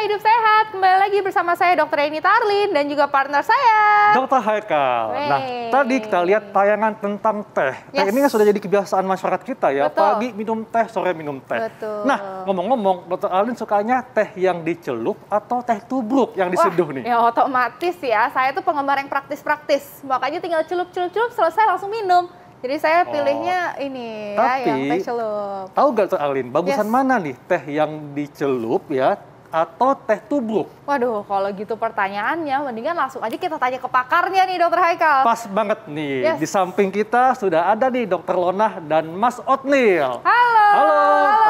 Hidup Sehat. Kembali lagi bersama saya Dr. Eni Tarlin dan juga partner saya Dr. Haikal. Nah, tadi kita lihat tayangan tentang teh. Teh ini sudah jadi kebiasaan masyarakat kita ya. Betul. Pagi minum teh, sore minum teh. Betul. Nah, ngomong-ngomong, Dr. Arlin sukanya teh yang dicelup atau teh tubruk yang diseduh nih? Ya otomatis ya. Saya tuh penggemar yang praktis-praktis. Makanya tinggal celup-celup selesai langsung minum. Jadi saya pilihnya ini ya, yang teh celup. Tahu gak Dr. Arlin, bagusan mana nih teh yang dicelup ya atau teh tubruk? Waduh, kalau gitu pertanyaannya mendingan langsung aja kita tanya ke pakarnya nih Dr. Haikal. Pas banget nih, di samping kita sudah ada nih Dr. Lonah dan Mas Otnil. Halo. Halo.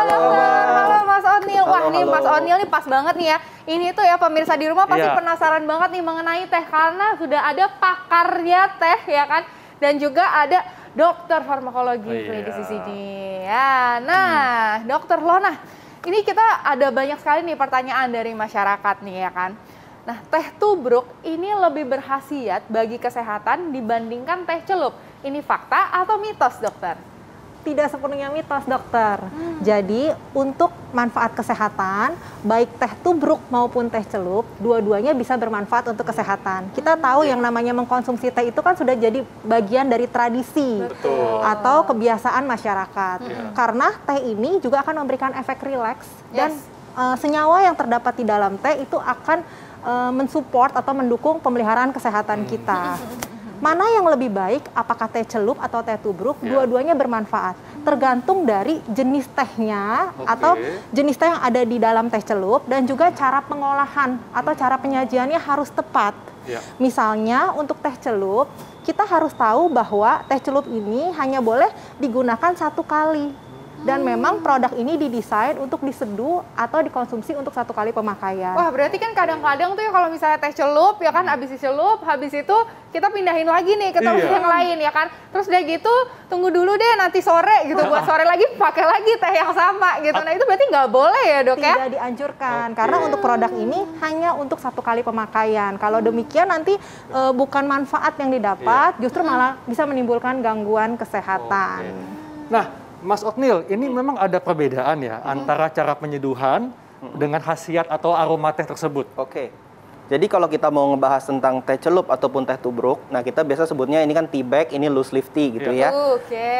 Dokter. Halo Mas Otnil. Wah Halo, nih halo. Mas Otnil nih pas banget nih ya. Ini tuh ya pemirsa di rumah pasti Iya. penasaran banget nih mengenai teh karena sudah ada pakarnya teh ya kan. Dan juga ada dokter farmakologi klinis di sini. Ya, nah Dokter Lonah, ini kita ada banyak sekali nih pertanyaan dari masyarakat nih ya kan. Nah, teh tubruk ini lebih berkhasiat bagi kesehatan dibandingkan teh celup. Ini fakta atau mitos, dokter? Tidak sepenuhnya mitos, dokter. Jadi, untuk manfaat kesehatan, baik teh tubruk maupun teh celup, dua-duanya bisa bermanfaat untuk kesehatan. Kita tahu yang namanya mengkonsumsi teh itu kan sudah jadi bagian dari tradisi atau kebiasaan masyarakat. Karena teh ini juga akan memberikan efek rileks dan senyawa yang terdapat di dalam teh itu akan mensupport atau mendukung pemeliharaan kesehatan kita. Mana yang lebih baik, apakah teh celup atau teh tubruk, dua-duanya bermanfaat. Tergantung dari jenis tehnya atau jenis teh yang ada di dalam teh celup dan juga cara pengolahan atau cara penyajiannya harus tepat. Misalnya untuk teh celup, kita harus tahu bahwa teh celup ini hanya boleh digunakan satu kali. Dan memang produk ini didesain untuk diseduh atau dikonsumsi untuk satu kali pemakaian. Wah, berarti kan kadang-kadang tuh ya kalau misalnya teh celup ya kan habis dicelup, habis itu kita pindahin lagi nih ke tempat yang lain ya kan. Terus udah gitu tunggu dulu deh nanti sore gitu buat sore lagi pakai lagi teh yang sama gitu. Nah, itu berarti nggak boleh ya, Dok ya? Tidak dianjurkan karena untuk produk ini hanya untuk satu kali pemakaian. Kalau demikian nanti bukan manfaat yang didapat, justru malah bisa menimbulkan gangguan kesehatan. Nah, Mas Otnil, ini memang ada perbedaan ya antara cara penyeduhan dengan khasiat atau aroma teh tersebut. Oke. Jadi kalau kita mau ngebahas tentang teh celup ataupun teh tubruk, nah kita biasa sebutnya ini kan tea bag, ini loose leaf tea gitu ya.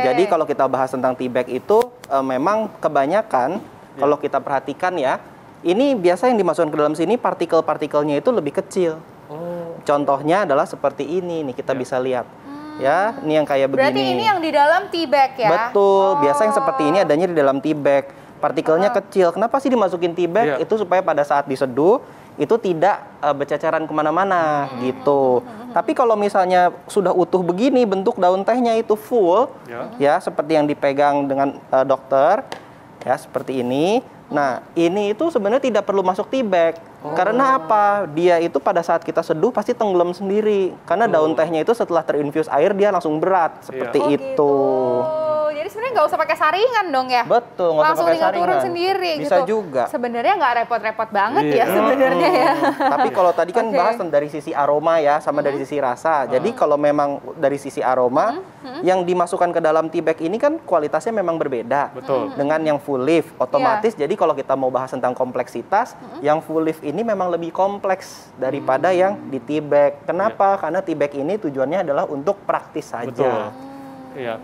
Jadi kalau kita bahas tentang tea bag itu memang kebanyakan kalau kita perhatikan ya, ini biasa yang dimasukkan ke dalam sini partikel-partikelnya itu lebih kecil. Contohnya adalah seperti ini nih, kita bisa lihat. Ya, ini yang kayak begini. Berarti ini yang di dalam tea bag ya? Betul, biasa yang seperti ini adanya di dalam tea bag. Partikelnya kecil. Kenapa sih dimasukin tea bag? Itu supaya pada saat diseduh itu tidak bercacaran kemana-mana gitu. Tapi kalau misalnya sudah utuh begini, bentuk daun tehnya itu full, ya seperti yang dipegang dengan dokter, ya seperti ini. Nah, ini itu sebenarnya tidak perlu masuk tea bag. Karena apa? Dia itu pada saat kita seduh pasti tenggelam sendiri. Karena daun tehnya itu setelah terinfus air dia langsung berat. Seperti itu. Jadi sebenarnya nggak usah pakai saringan dong ya? Betul, nggak usah langsung pakai tinggal saringan. turun sendiri Bisa gitu. juga. Sebenarnya nggak repot-repot banget ya sebenarnya ya. Tapi kalau tadi kan bahas dari sisi aroma ya, sama dari sisi rasa. Jadi kalau memang dari sisi aroma, yang dimasukkan ke dalam tea bag ini kan kualitasnya memang berbeda. Dengan yang full leaf. Otomatis jadi kalau kita mau bahas tentang kompleksitas, yang full leaf ini memang lebih kompleks daripada yang di tea bag. Kenapa? Karena tea bag ini tujuannya adalah untuk praktis saja. Iya.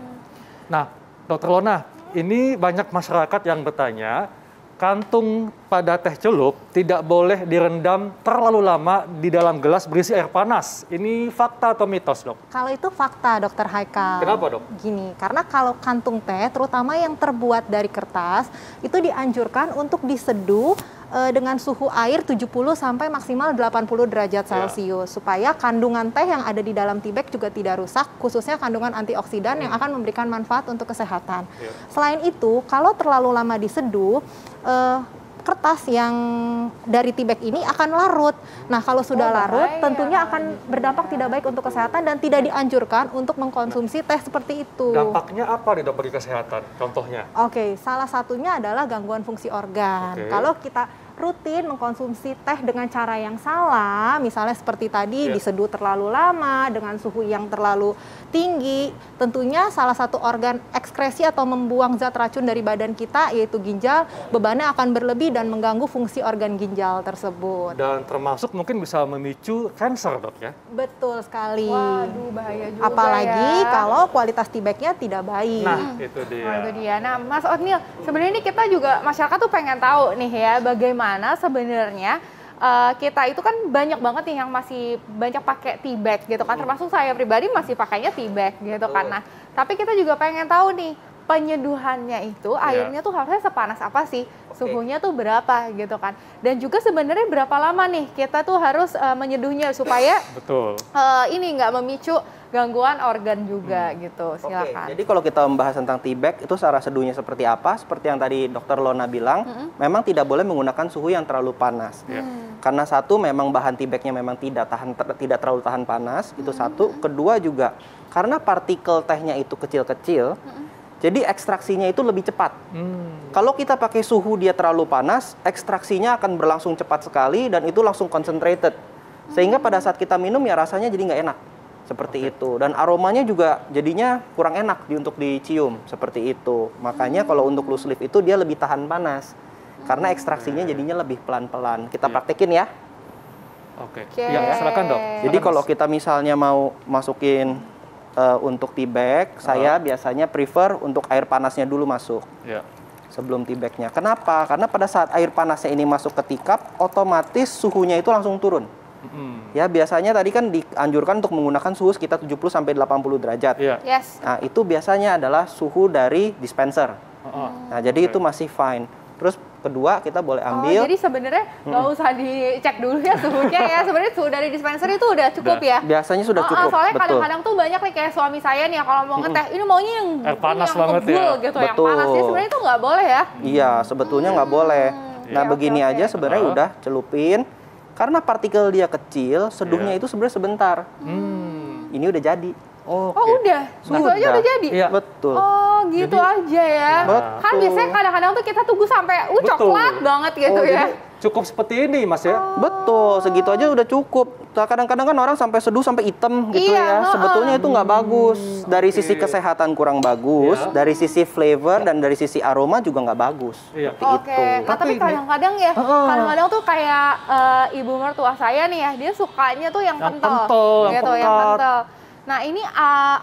Nah, Dokter Lonah, ini banyak masyarakat yang bertanya, kantung pada teh celup tidak boleh direndam terlalu lama di dalam gelas berisi air panas. Ini fakta atau mitos, Dok? Kalau itu fakta, Dokter Haikal. Kenapa, Dok? Gini, karena kalau kantung teh, terutama yang terbuat dari kertas, itu dianjurkan untuk diseduh dengan suhu air 70 sampai maksimal 80 derajat Celcius supaya kandungan teh yang ada di dalam tea bag juga tidak rusak, khususnya kandungan antioksidan yang akan memberikan manfaat untuk kesehatan. Selain itu, kalau terlalu lama diseduh, kertas yang dari tea bag ini akan larut. Nah, kalau sudah larut, tentunya akan berdampak tidak baik untuk kesehatan dan tidak dianjurkan untuk mengkonsumsi teh seperti itu. Dampaknya apa nih, Dok, bagi kesehatan? Contohnya? Oke, salah satunya adalah gangguan fungsi organ. Kalau kita rutin mengkonsumsi teh dengan cara yang salah, misalnya seperti tadi diseduh terlalu lama dengan suhu yang terlalu tinggi, tentunya salah satu organ ekskresi atau membuang zat racun dari badan kita yaitu ginjal, bebannya akan berlebih dan mengganggu fungsi organ ginjal tersebut. Dan termasuk mungkin bisa memicu kanker, Dok ya? Betul sekali. Waduh, bahaya juga apalagi ya. kalau kualitas tea bagnya tidak baik. Nah, itu dia. Nah, itu dia. Nah, Mas Oatmeal, sebenarnya ini kita juga masyarakat tuh pengen tahu nih ya, bagaimana sebenarnya kita itu kan banyak banget nih yang masih banyak pakai tea bag gitu kan, termasuk saya pribadi masih pakainya tea bag gitu kan. Nah, tapi kita juga pengen tahu nih, penyeduhannya itu airnya tuh harusnya sepanas apa sih? Suhunya tuh berapa gitu kan? Dan juga sebenarnya berapa lama nih kita tuh harus menyeduhnya supaya Betul. ini nggak memicu gangguan organ juga gitu. Silakan. Jadi kalau kita membahas tentang tea bag, itu cara seduhnya seperti apa? Seperti yang tadi Dokter Lona bilang, memang tidak boleh menggunakan suhu yang terlalu panas. Karena satu, memang bahan tea bagnya memang tidak terlalu tahan panas, itu satu. Kedua juga, karena partikel tehnya itu kecil-kecil, jadi ekstraksinya itu lebih cepat. Kalau kita pakai suhu dia terlalu panas, ekstraksinya akan berlangsung cepat sekali dan itu langsung concentrated. Sehingga pada saat kita minum ya rasanya jadi nggak enak. Seperti itu. Dan aromanya juga jadinya kurang enak untuk dicium. Seperti itu. Makanya kalau untuk loose leaf itu dia lebih tahan panas. Karena ekstraksinya jadinya lebih pelan-pelan. Kita praktekin ya. Oke. Ya, silakan, Dok. Jadi kalau kita misalnya mau masukin untuk tea bag, saya biasanya prefer untuk air panasnya dulu masuk. Sebelum tea bagnya. Kenapa? Karena pada saat air panasnya ini masuk ke teacup, otomatis suhunya itu langsung turun. Ya, biasanya tadi kan dianjurkan untuk menggunakan suhu sekitar 70 sampai 80 derajat. Yes. Nah, itu biasanya adalah suhu dari dispenser. Nah, jadi itu masih fine. Terus kedua, kita boleh ambil. Jadi sebenarnya nggak usah dicek dulu ya suhunya ya. Sebenarnya suhu dari dispenser itu udah cukup ya. Biasanya sudah cukup. Soalnya betul. kadang-kadang tuh banyak nih kayak suami saya nih kalau mau ngeteh, ini maunya yang air panas yang banget ngebul ya. gitu, yang Betul. panas. Jadi sebenarnya itu nggak boleh ya. Iya, sebetulnya nggak boleh. Nah, Oke, begini oke. aja sebenarnya udah celupin. Karena partikel dia kecil, seduhnya itu sebenarnya sebentar. Ini udah jadi. Oh udah, suhu aja udah jadi? Iya. Betul. Oh gitu aja ya. Betul. Kan biasanya kadang-kadang tuh kita tunggu sampai Betul. coklat banget gitu ya. Jadi cukup seperti ini, Mas ya? Betul, segitu aja udah cukup. Kadang-kadang kan orang sampai seduh sampai hitam gitu Iya, ya. Sebetulnya itu nggak bagus. Dari sisi kesehatan kurang bagus, dari sisi flavor dan dari sisi aroma juga nggak bagus. Iya. Oke, nah, tapi kadang-kadang ya, kadang-kadang tuh kayak ibu mertua saya nih ya, dia sukanya tuh yang kental, yang gitu, yang pekat. kental. Nah ini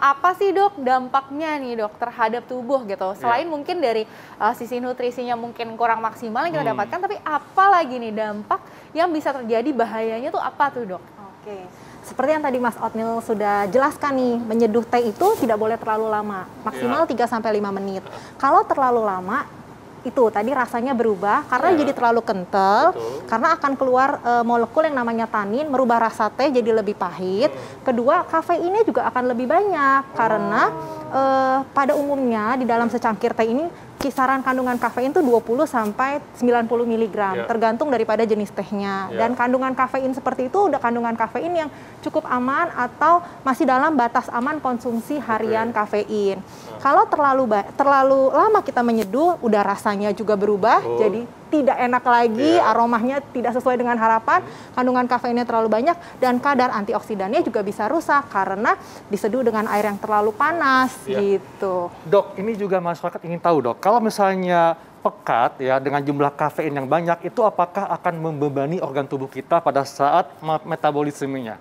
apa sih dok dampaknya nih dok terhadap tubuh gitu? Selain mungkin dari sisi nutrisinya mungkin kurang maksimal yang kita dapatkan, tapi apa lagi nih dampak yang bisa terjadi, bahayanya tuh apa tuh dok? Oke. Seperti yang tadi Mas Oatmeal sudah jelaskan nih, menyeduh teh itu tidak boleh terlalu lama, maksimal 3-5 menit. Kalau terlalu lama, itu tadi rasanya berubah karena jadi terlalu kental, karena akan keluar molekul yang namanya tanin, merubah rasa teh jadi lebih pahit. Kedua, kafeinnya juga akan lebih banyak karena pada umumnya di dalam secangkir teh ini kisaran kandungan kafein itu 20 sampai 90 mg, tergantung daripada jenis tehnya. Dan kandungan kafein seperti itu udah kandungan kafein yang cukup aman atau masih dalam batas aman konsumsi harian kafein. Kalau terlalu lama kita menyeduh, udah rasanya juga berubah, jadi tidak enak lagi, aromanya tidak sesuai dengan harapan, kandungan kafeinnya terlalu banyak, dan kadar antioksidannya juga bisa rusak karena diseduh dengan air yang terlalu panas gitu. Dok, ini juga masyarakat ingin tahu dok, kalau misalnya pekat ya dengan jumlah kafein yang banyak, itu apakah akan membebani organ tubuh kita pada saat metabolismenya?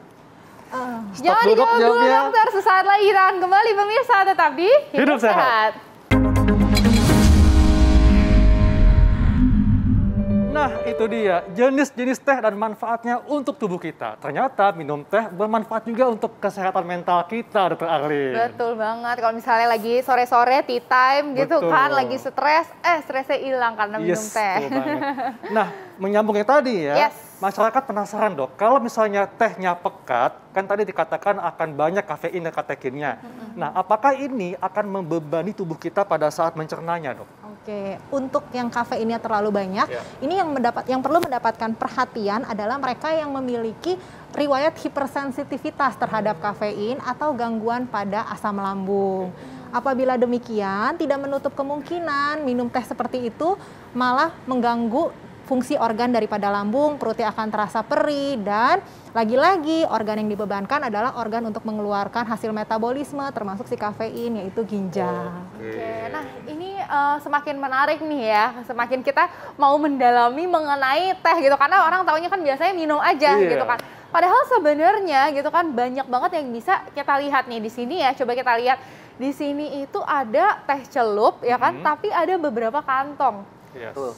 Jangan dijawab dulu dokter, sesaat lagi kita akan kembali pemirsa, tetap di Hidup Sehat. Nah, itu dia jenis-jenis teh dan manfaatnya untuk tubuh kita. Ternyata minum teh bermanfaat juga untuk kesehatan mental kita, Dr. Arlin. Betul banget. Kalau misalnya lagi sore-sore tea time gitu kan, lagi stres, stresnya hilang karena minum teh. Betul banget. Nah, menyambung yang tadi ya, masyarakat penasaran dok, kalau misalnya tehnya pekat, kan tadi dikatakan akan banyak kafein dan katekinnya. Nah, apakah ini akan membebani tubuh kita pada saat mencernanya, dok? Oke, untuk yang kafeinnya terlalu banyak, ini yang perlu mendapatkan perhatian adalah mereka yang memiliki riwayat hipersensitivitas terhadap kafein atau gangguan pada asam lambung. Apabila demikian, tidak menutup kemungkinan minum teh seperti itu malah mengganggu fungsi organ daripada lambung, perutnya akan terasa perih, dan lagi-lagi organ yang dibebankan adalah organ untuk mengeluarkan hasil metabolisme termasuk si kafein, yaitu ginjal. Oke, nah ini semakin menarik nih ya, semakin kita mau mendalami mengenai teh gitu, karena orang taunya kan biasanya minum aja gitu kan. Padahal sebenarnya gitu kan banyak banget yang bisa kita lihat nih di sini ya. Coba kita lihat di sini itu ada teh celup ya kan, tapi ada beberapa kantong.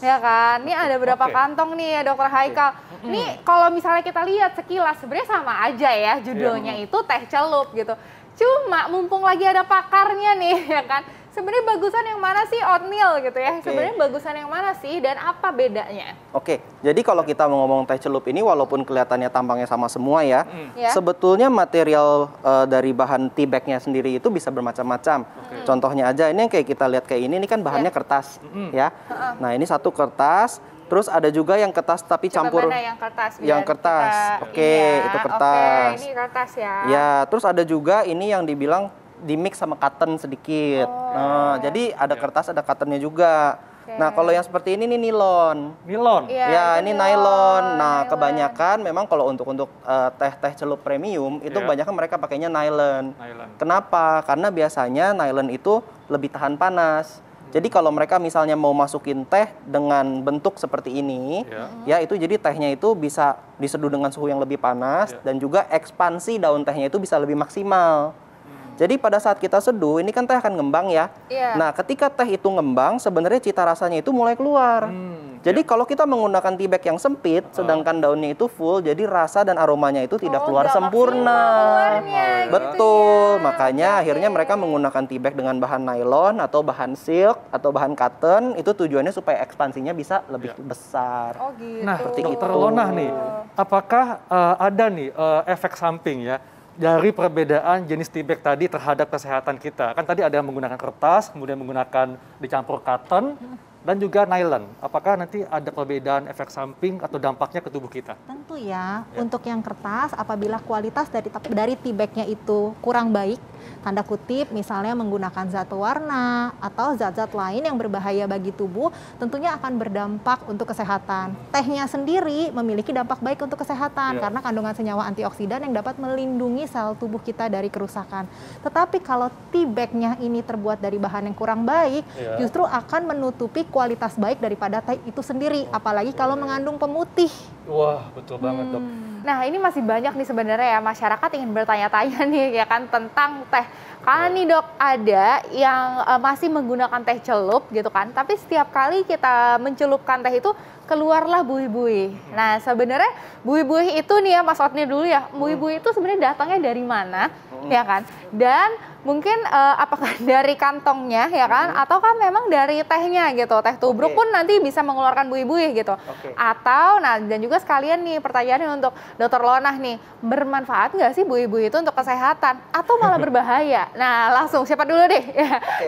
Ya kan, ini ada beberapa kantong nih ya Dokter Haikal. Ini kalau misalnya kita lihat sekilas sebenarnya sama aja ya, judulnya itu teh celup gitu. Cuma mumpung lagi ada pakarnya nih ya kan, sebenarnya bagusan yang mana sih oatmeal gitu ya? Sebenarnya bagusan yang mana sih dan apa bedanya? Oke, jadi kalau kita mau ngomong teh celup ini walaupun kelihatannya tampangnya sama semua ya, sebetulnya material dari bahan tea bagnya sendiri itu bisa bermacam-macam. Contohnya aja ini yang kayak kita lihat kayak ini kan bahannya kertas ya. Nah ini satu kertas. Terus ada juga yang kertas tapi campur yang kertas. Yang kertas. Itu kertas. Ini kertas ya. Ya, terus ada juga ini yang dibilang di mix sama cotton sedikit. Nah, jadi ada kertas, ada cottonnya juga. Nah, kalau yang seperti ini nih nilon. Nilon. Ya, ini nylon. Nah, kebanyakan memang kalau untuk teh celup premium itu kebanyakan mereka pakainya nylon. Kenapa? Karena biasanya nylon itu lebih tahan panas. Jadi kalau mereka misalnya mau masukin teh dengan bentuk seperti ini, ya itu jadi tehnya itu bisa diseduh dengan suhu yang lebih panas dan juga ekspansi daun tehnya itu bisa lebih maksimal. Jadi pada saat kita seduh, ini kan teh akan ngembang ya. Nah, ketika teh itu ngembang, sebenarnya cita rasanya itu mulai keluar. Jadi kalau kita menggunakan tea bag yang sempit, sedangkan daunnya itu full, jadi rasa dan aromanya itu tidak keluar sempurna. Betul, makanya akhirnya mereka menggunakan tea bag dengan bahan nylon atau bahan silk atau bahan cotton, itu tujuannya supaya ekspansinya bisa lebih besar. Gitu. Nah, Dokter Lona nih, apakah ada nih efek samping ya dari perbedaan jenis tea bag tadi terhadap kesehatan kita? Kan tadi ada yang menggunakan kertas, kemudian menggunakan dicampur cotton, dan juga nylon. Apakah nanti ada perbedaan efek samping atau dampaknya ke tubuh kita? Tentu ya, untuk yang kertas apabila kualitas dari tea bagnya itu kurang baik, tanda kutip misalnya menggunakan zat warna atau zat-zat lain yang berbahaya bagi tubuh, tentunya akan berdampak untuk kesehatan. Tehnya sendiri memiliki dampak baik untuk kesehatan karena kandungan senyawa antioksidan yang dapat melindungi sel tubuh kita dari kerusakan. Tetapi kalau tea bagnya ini terbuat dari bahan yang kurang baik, justru akan menutupi kualitas baik daripada teh itu sendiri, apalagi kalau mengandung pemutih. Wah, betul banget dok. Nah ini masih banyak nih sebenarnya ya masyarakat ingin bertanya-tanya nih ya kan tentang teh. Karena nih dok ada yang masih menggunakan teh celup gitu kan, tapi setiap kali kita mencelupkan teh itu keluarlah buih-buih. Nah sebenarnya buih-buih itu nih ya Mas Otni dulu ya, buih-buih itu sebenarnya datangnya dari mana ya kan? Dan mungkin apakah dari kantongnya ya kan, ataukah memang dari tehnya gitu, teh tubruk pun nanti bisa mengeluarkan buih-buih gitu. Atau, nah dan juga sekalian nih pertanyaannya untuk Dokter Lonah nih, bermanfaat nggak sih buih-buih itu untuk kesehatan? Atau malah berbahaya? Nah langsung siapa dulu deh?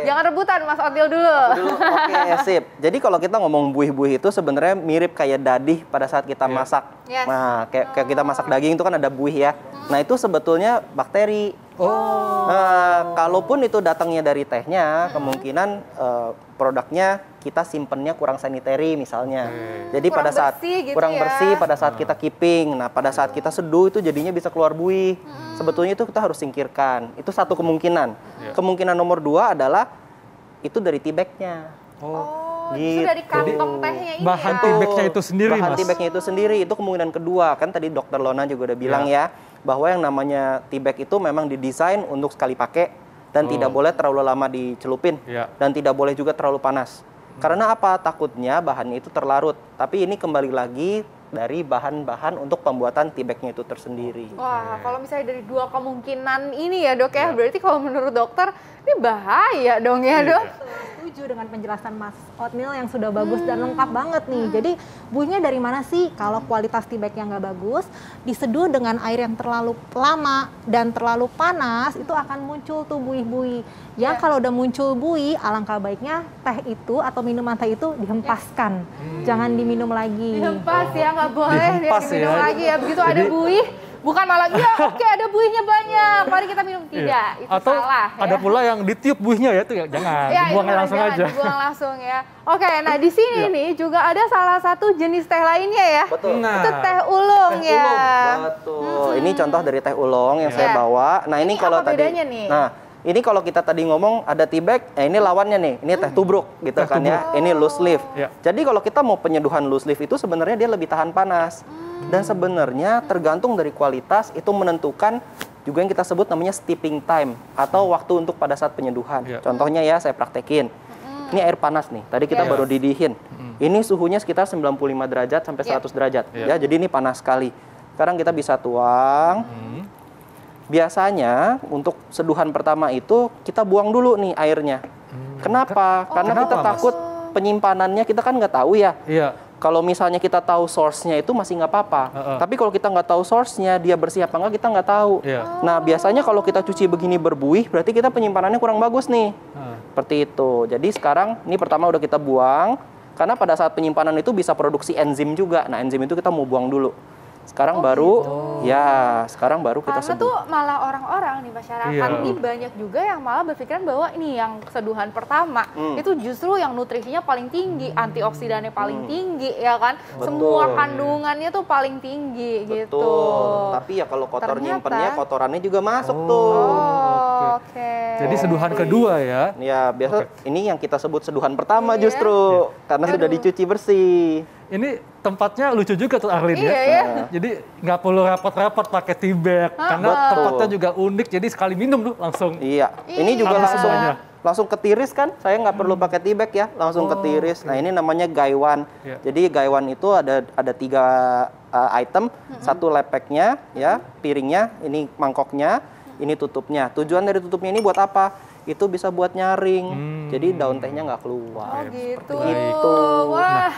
Jangan rebutan Mas Otil dulu. Oke, sip. Jadi kalau kita ngomong buih-buih itu sebenarnya mirip kayak dadih pada saat kita masak. Nah, kayak kita masak daging itu kan ada buih ya. Nah itu sebetulnya bakteri. Nah, kalaupun itu datangnya dari tehnya, kemungkinan produknya kita simpennya kurang sanitary misalnya. Jadi pada saat kurang bersih pada saat kita keeping. Nah, pada saat kita seduh itu jadinya bisa keluar buih. Sebetulnya itu kita harus singkirkan. Itu satu kemungkinan. Kemungkinan nomor 2 adalah itu dari tea bagnya. Itu dari kantong tehnya ini. Bahan tea bagnya itu sendiri, bahan Mas. tea bagnya itu sendiri, itu kemungkinan kedua. Kan tadi Dokter Lona juga udah bilang ya, bahwa yang namanya tea bag itu memang didesain untuk sekali pakai dan tidak boleh terlalu lama dicelupin dan tidak boleh juga terlalu panas. Karena apa? Takutnya bahannya itu terlarut. Tapi ini kembali lagi dari bahan-bahan untuk pembuatan tea bagnya itu tersendiri. Wah, kalau misalnya dari dua kemungkinan ini ya dok ya, berarti kalau menurut dokter ini bahaya dong ya dok? Setuju dengan penjelasan Mas Otnil yang sudah bagus dan lengkap banget nih. Jadi buihnya dari mana sih? Kalau kualitas tea bag yang nggak bagus, diseduh dengan air yang terlalu lama dan terlalu panas, itu akan muncul tuh buih-buih. Yang kalau udah muncul buih, alangkah baiknya teh itu atau minuman teh itu dihempaskan. Jangan diminum lagi. Dihempas ya, nggak boleh Dihempas diminum ya. lagi ya. Begitu ada buih, Bukan malah, ya oke ada buihnya banyak, mari kita minum. Tidak, itu Atau salah. ada pula yang ditiup buihnya ya, itu ya jangan, dibuang langsung aja. Dibuang langsung ya. Oke, nah di sini nih juga ada salah satu jenis teh lainnya ya. Betul. Nah, Itu teh ulung ya. Betul. Ini contoh dari teh ulung yang saya bawa. Nah, ini kalau apa tadi. bedanya nih? Nah, ini kalau kita tadi ngomong ada tea bag, ini lawannya nih. Ini teh tubruk gitu kan ya. Ini loose leaf. Ya. Jadi kalau kita mau penyeduhan loose leaf itu sebenarnya dia lebih tahan panas. Dan sebenarnya tergantung dari kualitas itu menentukan juga yang kita sebut namanya steeping time atau waktu untuk pada saat penyeduhan. Ya. Contohnya ya saya praktekin. Ini air panas nih. Tadi kita baru didihin. Ini suhunya sekitar 95 derajat sampai 100 derajat. Ya, jadi ini panas sekali. Sekarang kita bisa tuang. Biasanya untuk seduhan pertama itu kita buang dulu nih airnya. Kenapa? Karena kita Mas? takut penyimpanannya kita kan nggak tahu ya. Iya. Kalau misalnya kita tahu source-nya itu masih nggak apa-apa. Tapi kalau kita nggak tahu source-nya, dia bersih apa nggak, kita nggak tahu. Iya. Nah, biasanya kalau kita cuci begini berbuih, berarti kita penyimpanannya kurang bagus nih. Seperti itu. Jadi sekarang, ini pertama udah kita buang. Karena pada saat penyimpanan itu bisa produksi enzim juga. Nah, enzim itu kita mau buang dulu. Sekarang sekarang baru kita Karena seduh. tuh malah orang-orang di masyarakat ini banyak juga yang malah berpikiran bahwa ini yang seduhan pertama itu justru yang nutrisinya paling tinggi, antioksidannya paling tinggi ya kan. Semua kandungannya tuh paling tinggi gitu. Tapi ya kalau kotor Ternyata- nyimpennya, kotorannya juga masuk tuh. Oke. Jadi seduhan kedua ya. Ya, biasa ini yang kita sebut seduhan pertama justru. Karena sudah dicuci bersih. Ini tempatnya lucu juga tuh Arlin ya. Iya. Jadi nggak perlu repot-repot pakai tea bag karena tempatnya juga unik. Jadi sekali minum tuh langsung. Iya. Ini juga Habis semuanya. langsung ketiris kan? Saya nggak perlu pakai tea bag ya, langsung ketiris. Nah, ini namanya gaiwan. Iya. Jadi gaiwan itu ada 3 item, satu lepeknya ya, piringnya, ini mangkoknya, ini tutupnya. Tujuan dari tutupnya ini buat apa? Itu bisa buat nyaring. Jadi daun tehnya nggak keluar. Oh gitu. Itu. Wah,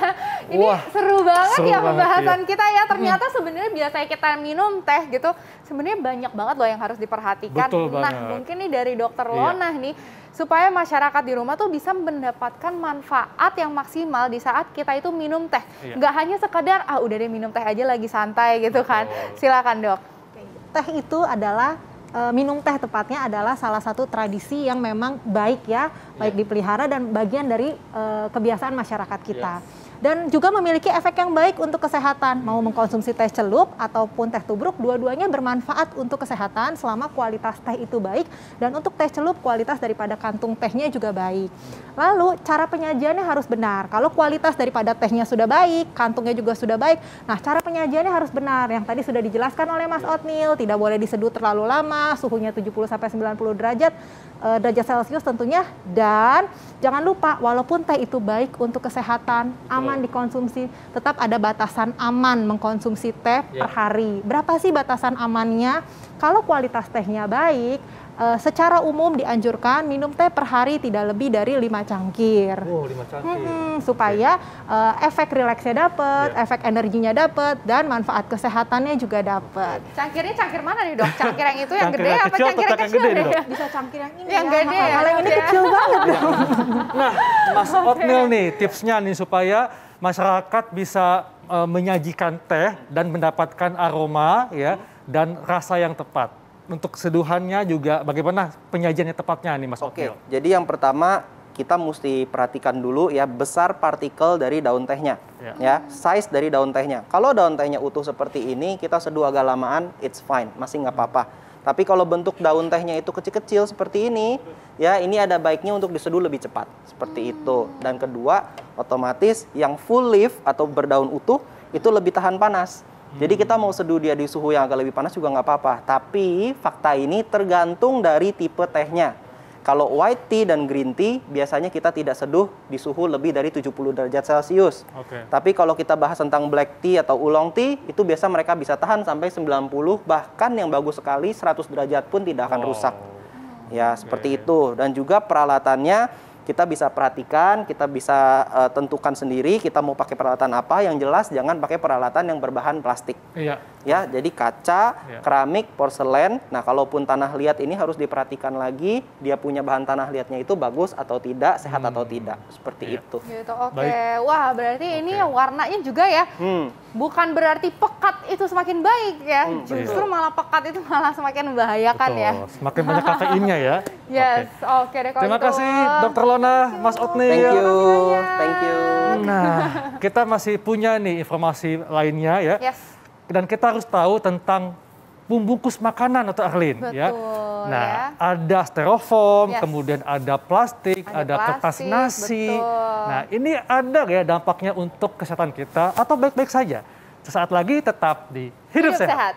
ini seru banget seru ya banget, pembahasan kita ya. Ternyata sebenarnya biasanya kita minum teh gitu, sebenarnya banyak banget loh yang harus diperhatikan. Betul Nah, banget. mungkin nih dari Dokter Lonah nih, supaya masyarakat di rumah tuh bisa mendapatkan manfaat yang maksimal di saat kita itu minum teh. Nggak hanya sekadar, udah deh minum teh aja lagi santai gitu kan. Silakan Dok. Teh itu adalah minum teh tepatnya adalah salah satu tradisi yang memang baik ya, baik dipelihara dan bagian dari kebiasaan masyarakat kita. Dan juga memiliki efek yang baik untuk kesehatan. Mau mengkonsumsi teh celup ataupun teh tubruk, dua-duanya bermanfaat untuk kesehatan selama kualitas teh itu baik. Dan untuk teh celup, kualitas daripada kantung tehnya juga baik. Lalu, cara penyajiannya harus benar. Kalau kualitas daripada tehnya sudah baik, kantungnya juga sudah baik. Nah, cara penyajiannya harus benar. Yang tadi sudah dijelaskan oleh Mas Otnil, tidak boleh diseduh terlalu lama, suhunya 70-90 derajat Celcius tentunya. Dan jangan lupa, walaupun teh itu baik untuk kesehatan, aman dikonsumsi, tetap ada batasan aman mengkonsumsi teh per hari. Berapa sih batasan amannya? Kalau kualitas tehnya baik, secara umum dianjurkan minum teh per hari tidak lebih dari 5 cangkir. Oh, 5 cangkir. Supaya efek rileksnya dapat, efek energinya dapat, dan manfaat kesehatannya juga dapat. Cangkirnya cangkir mana nih Dok? Cangkir yang itu yang Cangkir gede yang apa kecil cangkir atau yang cangkir kecil gede nih, deh? Dok? Bisa cangkir yang ini Yang gede ya, Kalau yang ini oke. kecil banget. Nah, Mas Otnil nih tipsnya nih supaya masyarakat bisa menyajikan teh dan mendapatkan aroma ya dan rasa yang tepat. Untuk seduhannya juga bagaimana penyajiannya tepatnya nih Mas Oke, Otnil? jadi yang pertama kita mesti perhatikan dulu ya besar partikel dari daun tehnya, ya size dari daun tehnya. Kalau daun tehnya utuh seperti ini, kita seduh agak lamaan, it's fine, masih nggak apa-apa. Tapi kalau bentuk daun tehnya itu kecil-kecil seperti ini, ya ini ada baiknya untuk diseduh lebih cepat, seperti itu. Dan kedua, otomatis yang full leaf atau berdaun utuh itu lebih tahan panas. Jadi kita mau seduh dia di suhu yang agak lebih panas juga nggak apa-apa. Tapi fakta ini tergantung dari tipe tehnya. Kalau white tea dan green tea, biasanya kita tidak seduh di suhu lebih dari 70 derajat Celcius. Tapi kalau kita bahas tentang black tea atau oolong tea, itu biasa mereka bisa tahan sampai 90, bahkan yang bagus sekali 100 derajat pun tidak akan rusak. Ya, seperti itu. Dan juga peralatannya kita bisa perhatikan, kita bisa tentukan sendiri kita mau pakai peralatan apa. Yang jelas jangan pakai peralatan yang berbahan plastik. Ya, jadi kaca, keramik, porselen. Nah, kalaupun tanah liat ini harus diperhatikan lagi, dia punya bahan tanah liatnya itu bagus atau tidak, sehat atau tidak, seperti itu. Gitu, oke. Wah, berarti ini warnanya juga ya bukan berarti pekat itu semakin baik ya. Justru malah pekat itu malah semakin membahayakan ya. Semakin banyak kafeinnya ya. Yes, oke deh kalau Terima gitu. kasih Dr. Lona, Mas Otnil. Thank you. Thank you. Nah, kita masih punya nih informasi lainnya ya. Yes. Dan kita harus tahu tentang pembungkus makanan atau Arlin ya. Betul, Nah, ya. ada styrofoam, Yes. kemudian ada plastik, Ada ada kertas plastik, nasi. betul. Nah, ini ada nggak ya dampaknya untuk kesehatan kita atau baik-baik saja? Sesaat lagi tetap di Hidup Sehat. Sehat.